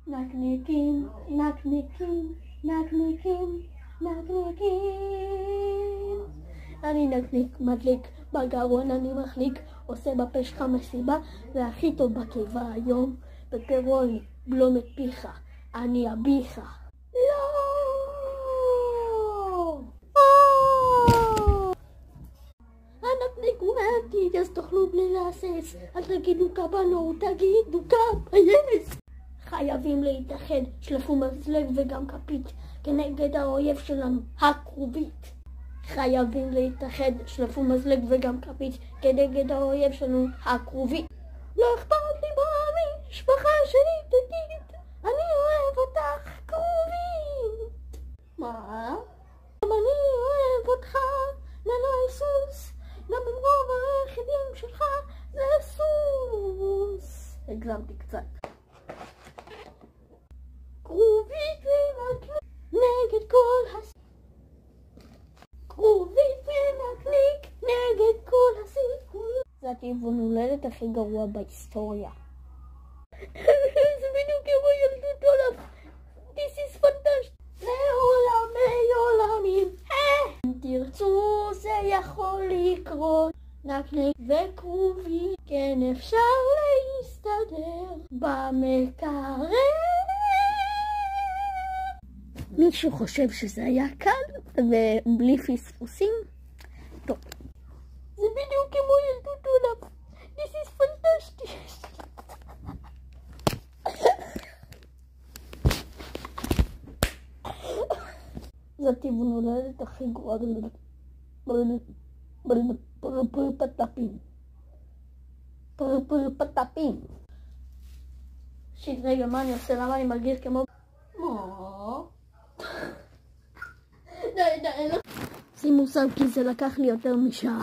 נקניקים, נקניקים, נקניקים, נקניקים. אני נקניק, מדליק, בגרון אני מחליק, עושה בפה שלך מסיבה, והכי טוב בקיבה היום, בפירון בלום את פיך, אני אביך. לא! הנקניק הוא מהעתיד, אז תאכלו בלי להסס, אל תגידו קבנו, תגידו קבייס. חייבים להתאחד, שלפו מזלג וגם כפית, כנגד האויב שלנו, הכרובית. חייבים להתאחד, שלפו מזלג וגם כפית, כנגד האויב שלנו, הכרובית. לא אכפת לי במשפחה שלי תגיד, אני אוהב אותך כרובית. מה? גם אני אוהב אותך, ללא היסוס, גם עם רוב היחידים שלך זה סוס. הגזמתי קצת. כרובית ונקניק נגד כל כרובית ונקניק נגד כל הסיכויים. זה הטבעון הולדת הכי גרוע בהיסטוריה. זה בדיוק כמו ילדות עולם. This is fantastic. לעולמי עולמים. אם תרצו זה יכול לקרות. נקניק וכרובית כן אפשר להסתדר במקרר. מישהו חושב שזה היה קל ובלי פספוסים? טוב. זה בדיוק כמו ילדות עולם. This is fantastic. זה הטבעון הולדת הכי גרוע פרפרפטפים. פרפרפטפים. שיט, רגע, מה אני עושה? למה אני מרגיש כמו... די, שימו סב כי זה לקח לי יותר משעה.